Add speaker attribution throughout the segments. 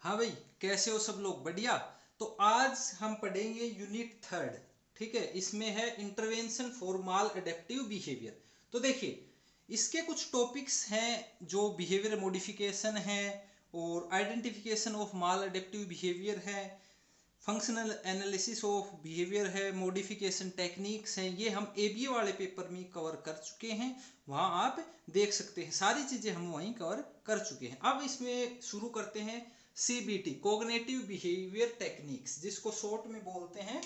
Speaker 1: हाँ भाई, कैसे हो सब लोग? बढ़िया। तो आज हम पढ़ेंगे यूनिट थर्ड। ठीक है, इसमें है intervention for mall adaptive behaviour. तो देखिए, इसके कुछ टॉपिक्स हैं जो बिहेवियर मॉडिफिकेशन है, और identification of mall adaptive behaviour है, फंक्शनल एनालिसिस ऑफ बिहेवियर है, मॉडिफिकेशन टेक्निक्स हैं। ये हम एबीए वाले पेपर में कवर कर चुके हैं, वहाँ आप देख सकते हैं। सारी चीज़ें हम वहीं कवर कर चुके हैं। अब इसमें शुरू करते हैं सीबीटी, कोग्निटिव बिहेवियर टेक्निक्स, जिसको शॉर्ट में बोलते हैं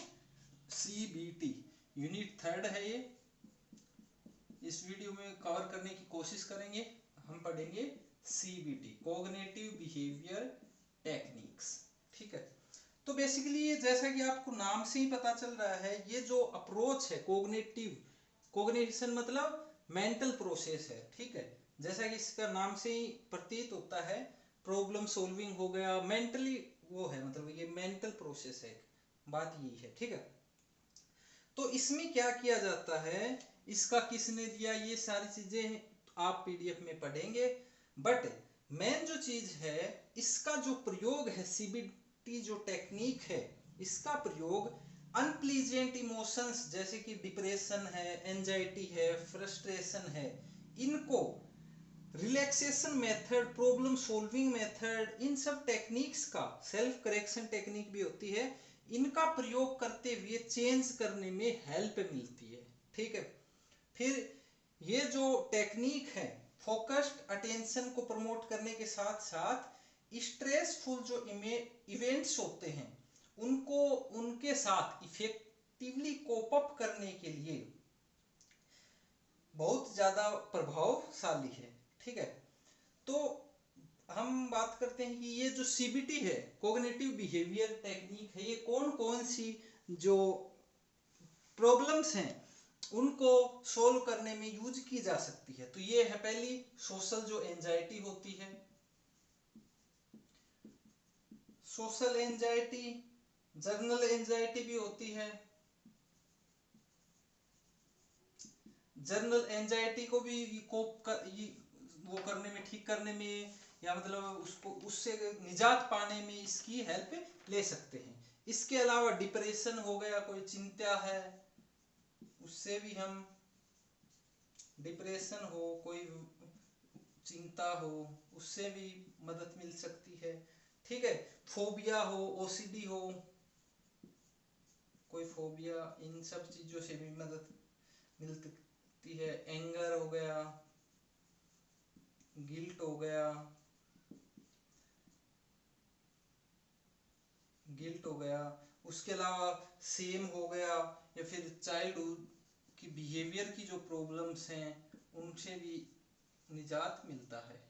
Speaker 1: सीबीटी। यूनिट थर्ड है ये। इस वीडियो में कवर करने की कोशिश करेंगे। हम पढ़ेंगे सीबीटी, कोग्निटिव बिहेवियर टेक्निक्स। ठीक है, तो बेसिकली ये जैसा कि आपको नाम से ही पता चल रहा है, ये जो अप्रोच है कोग्निटिव, कोग्निशन मतलब मेंटल प्रोसेस है। ठीक है, जैसा कि इसका नाम से ही प्रतीत होता है, प्रॉब्लम सॉल्विंग हो गया, मेंटली वो है, मतलब ये मेंटल प्रोसेस है, बात यही है। ठीक है, तो इसमें क्या किया जाता है, इसका किसने दिया, ये सारी चीजें आप पीडीएफ में पढ़ेंगे। बट मेन जो चीज है, इसका जो प्रयोग है, सीबीटी जो टेक्निक है, इसका प्रयोग अनप्लीजेंट इमोशंस जैसे कि डिप्रेशन है, एंजाइटी है, फ्रस्ट्रेशन है, इनको relaxation method, problem solving method, इन सब टेक्निक्स का, सेल्फ करेक्शन टेक्निक भी होती है, इनका प्रयोग करते हुए चेंज करने में हेल्प मिलती है। ठीक है, फिर ये जो टेक्निक है, फोकस्ड अटेंशन को प्रमोट करने के साथ साथ स्ट्रेसफुल जो इवेंट्स होते हैं, उनको उनके साथ इफेक्टिवली कोप अप करने के लिए बहुत ज्यादा प्रभावशाली है। ठीक है, तो हम बात करते हैं कि ये जो सीबीटी है, कोग्निटिव बिहेवियर टेक्निक है, ये कौन कौन सी जो प्रॉब्लम्स हैं उनको सोल्व करने में यूज की जा सकती है। तो ये है पहली, सोशल जो एंजाइटी होती है, सोशल एंजाइटी, जर्नल एंजाइटी भी होती है। जर्नल एंजाइटी को भी कोप कर, वो करने में, ठीक करने में, या मतलब उसको, उससे निजात पाने में इसकी हेल्प ले सकते हैं। इसके अलावा डिप्रेशन हो गया, कोई चिंता है, उससे भी हम, डिप्रेशन हो, कोई चिंता हो, उससे भी मदद मिल सकती है। ठीक है, फोबिया हो, ओसीडी हो, कोई फोबिया, इन सब चीजों से भी मदद मिल सकती है। एंगर हो गया, गिल्ट हो गया, गिल्ट हो गया, उसके अलावा सेम हो गया, या फिर चाइल्डहुड की बिहेवियर की जो प्रॉब्लम्स हैं, उनसे भी निजात मिलता है।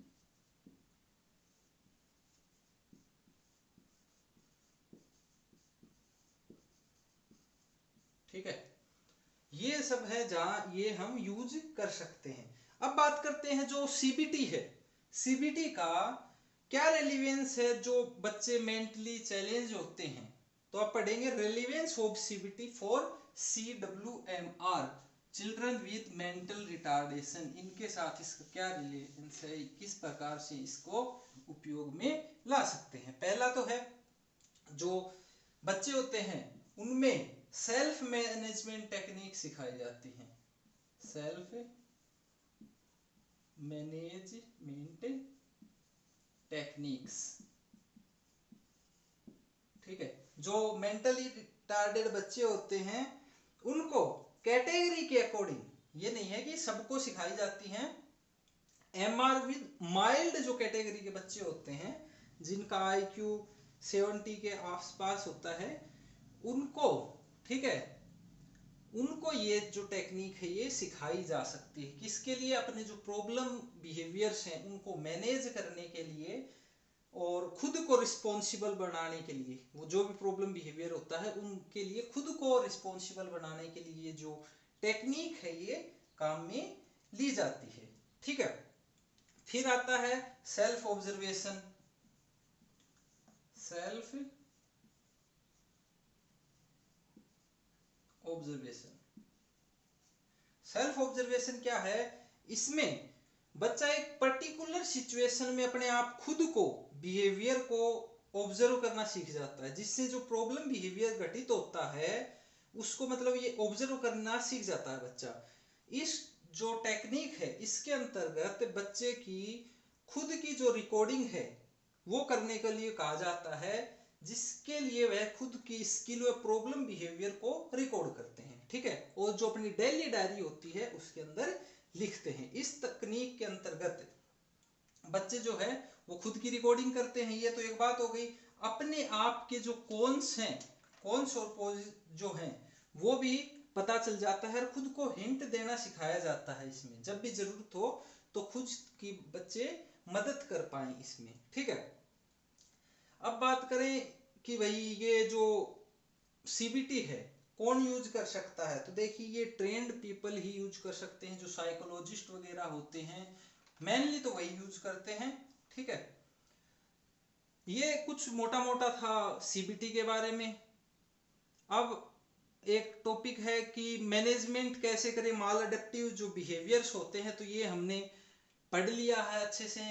Speaker 1: ठीक है, ये सब है जहां ये हम यूज कर सकते हैं। अब बात करते हैं जो सीबीटी है, सीबीटी का क्या रेलिवेंस है जो बच्चे मेंटली चैलेंज होते हैं। तो आप पढ़ेंगे relevance of CBT for CWMR, children with mental retardation. इनके साथ इसका क्या रिलेवेंस है, किस प्रकार से इसको उपयोग में ला सकते हैं। पहला तो है, जो बच्चे होते हैं उनमें सेल्फ मैनेजमेंट टेक्निक सिखाई जाती हैं, सेल्फ मैनेजमेंट टेक्निक्स। ठीक है, जो मेंटली रिटार्डेड बच्चे होते हैं उनको कैटेगरी के अकॉर्डिंग, ये नहीं है कि सबको सिखाई जाती हैं, एमआर विद माइल्ड जो कैटेगरी के बच्चे होते हैं, जिनका IQ 70 के आसपास होता है, उनको, ठीक है, उनको ये जो टेक्निक है ये सिखाई जा सकती है। किसके लिए? अपने जो प्रॉब्लम बिहेवियर्स हैं उनको मैनेज करने के लिए, और खुद को रिस्पॉन्सिबल बनाने के लिए। वो जो भी प्रॉब्लम बिहेवियर होता है उनके लिए खुद को रिस्पॉन्सिबल बनाने के लिए जो टेक्निक है ये काम में ली जाती है। ठीक है, फिर आता है self observation. Self observation, self observation क्या है? इसमें बच्चा एक पर्टिकुलर सिचुएशन में अपने आप खुद को, बिहेवियर को ऑब्जर्व करना सीख जाता है, जिससे जो प्रॉब्लम बिहेवियर घटित होता है उसको मतलब ये ऑब्जर्व करना सीख जाता है बच्चा। इस जो टेक्निक है इसके अंतर्गत बच्चे की खुद की जो रिकॉर्डिंग है वो करने के लिए कहा जाता है, जिसके लिए वह खुद की स्किल व प्रॉब्लम बिहेवियर को रिकॉर्ड करते हैं, ठीक है, और जो अपनी डेली डायरी होती है उसके अंदर लिखते हैं। इस तकनीक के अंतर्गत बच्चे जो है वो खुद की रिकॉर्डिंग करते हैं, ये तो एक बात हो गई। अपने आप के जो कॉन्स हैं, कॉन्स और पोज जो हैं वो भी पता चल जाता है और खुद को हिंट देना सिखाया जाता है इसमें, जब भी जरूरत हो तो खुद की बच्चे मदद कर पाए इसमें, ठीक है। अब बात करें कि भाई ये जो सीबीटी है कौन यूज कर सकता है, तो देखिए ये ट्रेंड पीपल ही यूज कर सकते हैं, जो साइकोलॉजिस्ट वगैरह होते हैं मेनली तो वही यूज करते हैं, ठीक है। ये कुछ मोटा मोटा था सीबीटी के बारे में। अब एक टॉपिक है कि मैनेजमेंट कैसे करें माल अडेप्टिव जो बिहेवियर्स होते हैं, तो ये हमने पढ़ लिया है अच्छे से।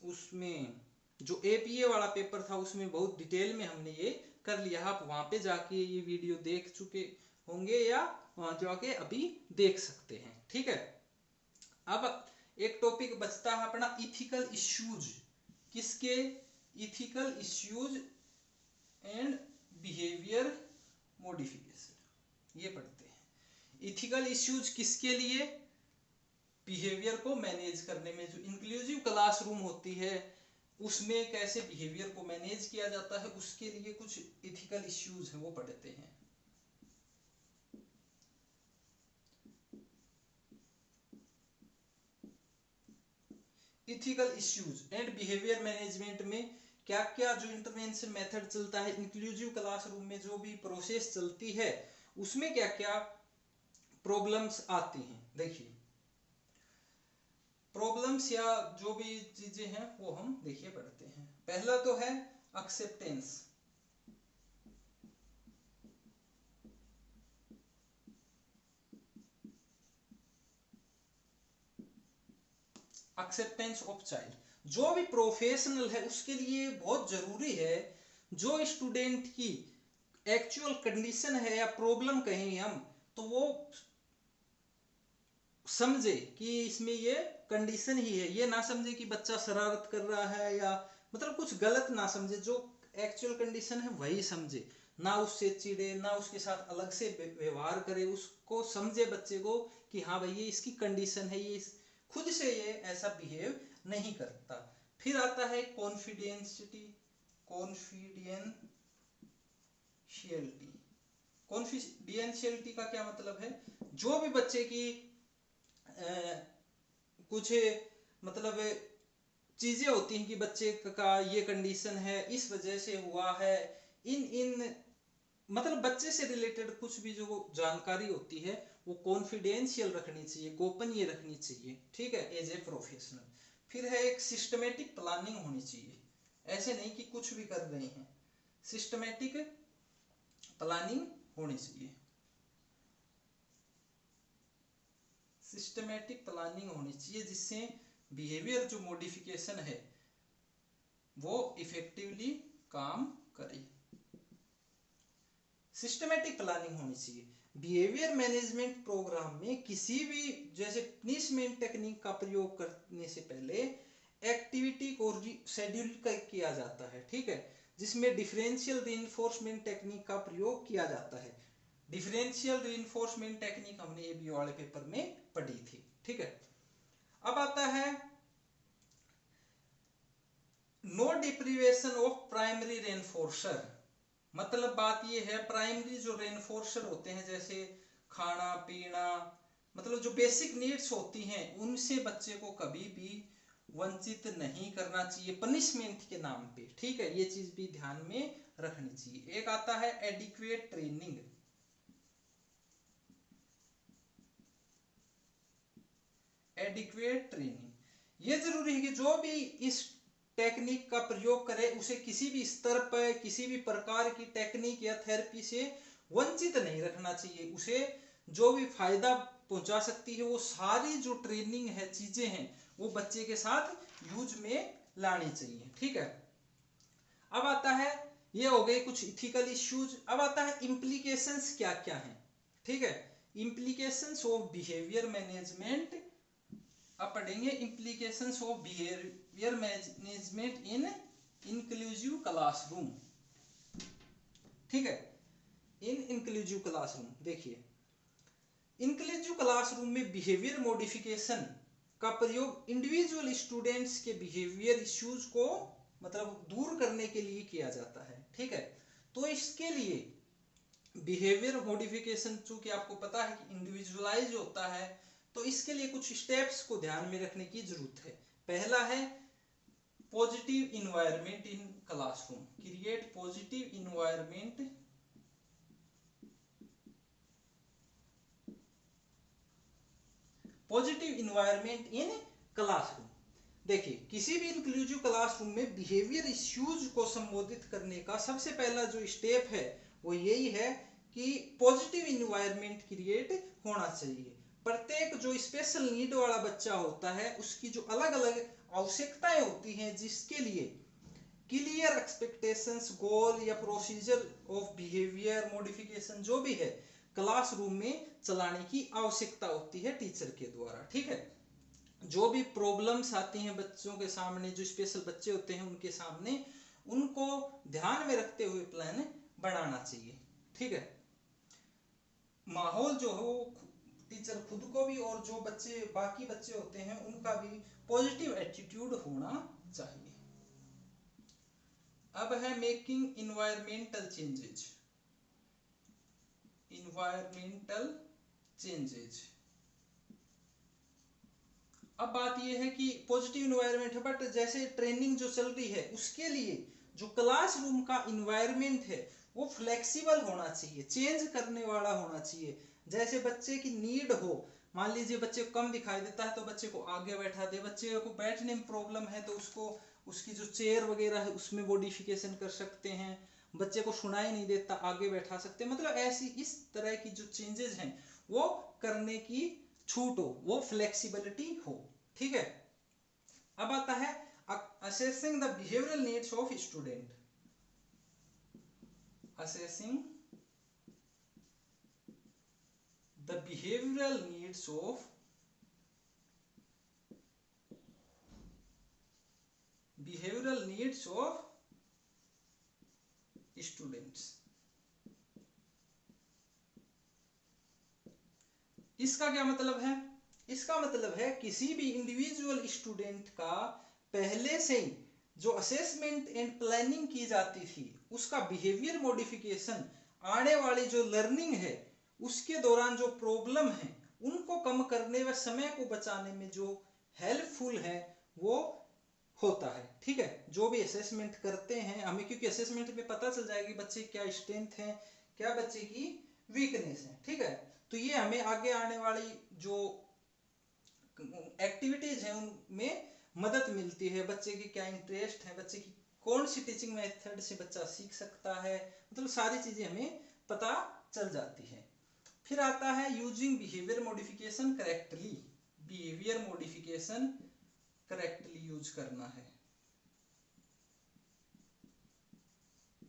Speaker 1: उसमें जो एपीए वाला पेपर था उसमें बहुत डिटेल में हमने ये कर लिया, आप वहां पे जाके ये वीडियो देख चुके होंगे या वहां जाके अभी देख सकते हैं, ठीक है। अब एक टॉपिक बचता है अपना इथिकल इश्यूज, किसके, ethical issues and behaviour modification, ये पढ़ते हैं। इथिकल इश्यूज किसके लिए, बिहेवियर को मैनेज करने में, जो इंक्लूसिव क्लासरूम होती है उसमें कैसे बिहेवियर को मैनेज किया जाता है उसके लिए कुछ इथिकल इश्यूज हैं वो पढ़ते हैं। Ethical issues and behaviour management में क्या क्या जो इंटरवेंशन मेथड चलता है इंक्लूसिव क्लासरूम में, जो भी प्रोसेस चलती है उसमें क्या क्या प्रॉब्लम्स आती हैं। देखिए प्रॉब्लम्स या जो भी चीजें हैं वो हम देखिए पढ़ते हैं। पहला तो है एक्सेप्टेंस। एक्सेप्टेंस ऑफ चाइल्ड, जो भी प्रोफेशनल है उसके लिए बहुत जरूरी है जो स्टूडेंट की एक्चुअल कंडीशन है या प्रॉब्लम कहें हम, तो वो समझे कि इसमें ये कंडीशन ही है, ये ना समझे कि बच्चा शरारत कर रहा है या मतलब कुछ गलत ना समझे, जो एक्चुअल कंडीशन है वही समझे, ना उससे चिढ़े ना उसके साथ अलग से व्यवहार करे, उसको समझे बच्चे को कि हाँ भाई ये इसकी कंडीशन है, ये खुद से ये ऐसा बिहेव नहीं करता। फिर आता है कॉन्फिडेंशियलिटी, कॉन्फिडेंशियलिटी, कॉन्फिडेंशियलिटी का क्या मतलब है, जो भी बच्चे की कुछ मतलब चीजें होती हैं कि बच्चे का ये कंडीशन है इस वजह से हुआ है, इन मतलब बच्चे से रिलेटेड कुछ भी जो जानकारी होती है वो कॉन्फिडेंशियल रखनी चाहिए, गोपनीय रखनी चाहिए, ठीक है, एज ए प्रोफेशनल। फिर है एक सिस्टमेटिक प्लानिंग होनी चाहिए, ऐसे नहीं कि कुछ भी कर रहे हैं, सिस्टमेटिक प्लानिंग होनी चाहिए, सिस्टमेटिक प्लानिंग होनी चाहिए जिससे बिहेवियर जो मॉडिफिकेशन है वो इफेक्टिवली काम करे। सिस्टमेटिक प्लानिंग होनी चाहिए। बिहेवियर मैनेजमेंट प्रोग्राम में किसी भी जैसे पनिशमेंट टेक्निक का प्रयोग करने से पहले एक्टिविटी को शेड्यूल किया जाता है, ठीक है, जिसमें डिफरेंशियल रीइंफोर्समेंट टेक्निक का प्रयोग किया जाता है। डिफरेंशियल रीइंफोर्समेंट टेक्निक हमने ये बी वाले पेपर में पढ़ी थी, ठीक है। अब आता है नो डिप्रीवेशन ऑफ प्राइमरी रेनफोर्सर, मतलब बात ये है प्राइमरी जो रेनफोर्सर होते हैं जैसे खाना पीना, मतलब जो बेसिक नीड्स होती हैं उनसे बच्चे को कभी भी वंचित नहीं करना चाहिए पनिशमेंट के नाम पे, ठीक है, ये चीज भी ध्यान में रखनी चाहिए। एक आता है एडिक्वेट ट्रेनिंग, एडिक्वेट ट्रेनिंग, ये जरूरी है कि जो भी इस टेक्निक का प्रयोग करे उसे किसी भी स्तर पर किसी भी प्रकार की टेक्निक या थेरेपी से वंचित नहीं रखना चाहिए, उसे जो भी फायदा पहुंचा सकती है वो सारी जो ट्रेनिंग है चीजें हैं वो बच्चे के साथ यूज में लानी चाहिए, ठीक है। अब आता है, ये हो गए कुछ इथिकल इश्यूज। अब आता है इम्प्लीकेशंस क्या क्या हैं, ठीक है, इम्प्लीकेशंस ऑफ बिहेवियर मैनेजमेंट। अब पढ़ेंगे implications of behaviour management in inclusive classroom, ठीक है, इन इंक्लूसिव क्लासरूम। देखिए, इंक्लूसिव क्लासरूम में बिहेवियर मॉडिफिकेशन का प्रयोग इंडिविजुअल स्टूडेंट्स के बिहेवियर इश्यूज को मतलब दूर करने के लिए किया जाता है, ठीक है। तो इसके लिए बिहेवियर मॉडिफिकेशन, चूंकि आपको पता है कि इंडिविजुअलाइज होता है, तो इसके लिए कुछ स्टेप्स को ध्यान में रखने की जरूरत है। पहला है positive environment in classroom, create positive environment in classroom. देखिए, किसी भी इंक्लूसिव क्लासरूम में बिहेवियर इश्यूज को संबोधित करने का सबसे पहला जो स्टेप है वो यही है कि पॉजिटिव इन्वायरमेंट क्रिएट होना चाहिए। प्रत्येक जो स्पेशल नीड वाला बच्चा होता है उसकी जो अलग अलग आवश्यकताएं होती हैं, जिसके लिए क्लियर एक्सपेक्टेशंस, गोल या प्रोसीजर ऑफ बिहेवियर मॉडिफिकेशन जो भी है क्लासरूम में चलाने की आवश्यकता होती है टीचर के द्वारा, ठीक है। जो भी प्रॉब्लम्स आती हैं बच्चों के सामने, जो स्पेशल बच्चे होते हैं उनके सामने, उनको ध्यान में रखते हुए प्लान बनाना चाहिए, ठीक है। माहौल जो हो, टीचर खुद को भी और जो बच्चे बाकी बच्चे होते हैं उनका भी पॉजिटिव एटीट्यूड होना चाहिए। अब है मेकिंग इन्वायरमेंटल चेंजेज, अब बात यह है कि पॉजिटिव इन्वायरमेंट है, बट जैसे ट्रेनिंग जो चल रही है उसके लिए जो क्लासरूम का इन्वायरमेंट है वो फ्लेक्सिबल होना चाहिए, चेंज करने वाला होना चाहिए। जैसे बच्चे की नीड हो, मान लीजिए बच्चे को कम दिखाई देता है तो बच्चे को आगे बैठा दे, बच्चे को बैठने में प्रॉब्लम है तो उसको उसकी जो चेयर वगैरह है उसमें मॉडिफिकेशन कर सकते हैं, बच्चे को सुनाई नहीं देता आगे बैठा सकते हैं, मतलब ऐसी इस तरह की जो चेंजेस हैं वो करने की छूट हो, वो फ्लेक्सिबिलिटी हो, ठीक है। अब आता है assessing the behavioural needs of student, assessing the behavioural needs of students. इसका क्या मतलब है? इसका मतलब है किसी भी इंडिविजुअल स्टूडेंट का पहले से ही जो असेसमेंट एंड प्लानिंग की जाती थी उसका बिहेवियर मॉडिफिकेशन आने वाली जो लर्निंग है उसके दौरान जो प्रॉब्लम है उनको कम करने व समय को बचाने में जो हेल्पफुल है वो होता है, ठीक है। जो भी असेसमेंट करते हैं हमें, क्योंकि असेसमेंट में पता चल जाएगी बच्चे क्या स्ट्रेंथ है, क्या बच्चे की वीकनेस है, ठीक है। तो ये हमें आगे आने वाली जो एक्टिविटीज हैं उनमें मदद मिलती है, बच्चे की क्या इंटरेस्ट है, बच्चे की कौन सी टीचिंग मेथड से बच्चा सीख सकता है, मतलब सारी चीजें हमें पता चल जाती है। फिर आता है using behaviour modification correctly, behaviour modification correctly use करना है।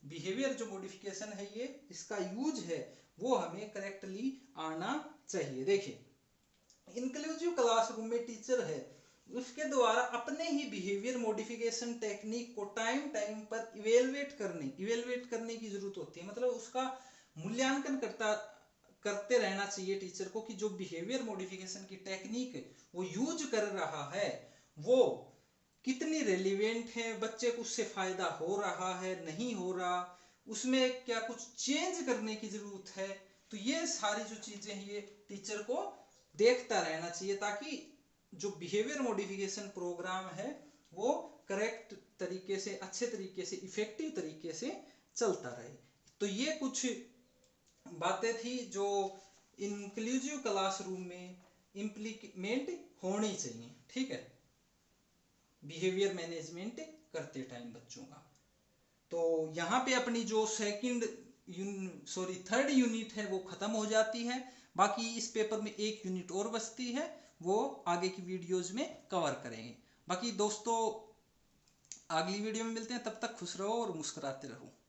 Speaker 1: बिहेवियर जो मॉडिफिकेशन है ये इसका यूज है वो हमें करेक्टली आना चाहिए। देखिए, इंक्लूसिव क्लासरूम में टीचर है उसके द्वारा अपने ही बिहेवियर मॉडिफिकेशन टेक्निक को टाइम टाइम पर इवेलुएट करने की जरूरत होती है, मतलब उसका मूल्यांकन करते रहना चाहिए टीचर को कि जो बिहेवियर मॉडिफिकेशन की टेक्निक वो यूज कर रहा है वो कितनी रेलिवेंट है, बच्चे को उससे फायदा हो रहा है नहीं हो रहा, उसमें क्या कुछ चेंज करने की जरूरत है। तो ये सारी जो चीजें हैं ये टीचर को देखता रहना चाहिए ताकि जो बिहेवियर मॉडिफिकेशन प्रोग्राम है वो करेक्ट तरीके से, अच्छे तरीके से, इफेक्टिव तरीके से चलता रहे। तो ये कुछ बातें थी जो इंक्लूसिव क्लासरूम में इम्प्लीमेंट होनी चाहिए, ठीक है, बिहेवियर मैनेजमेंट करते टाइम बच्चों का। तो यहाँ पे अपनी जो थर्ड यूनिट है वो खत्म हो जाती है, बाकी इस पेपर में एक यूनिट और बचती है, वो आगे की वीडियोज में कवर करेंगे। बाकी दोस्तों अगली वीडियो में मिलते हैं, तब तक खुश रहो और मुस्कुराते रहो।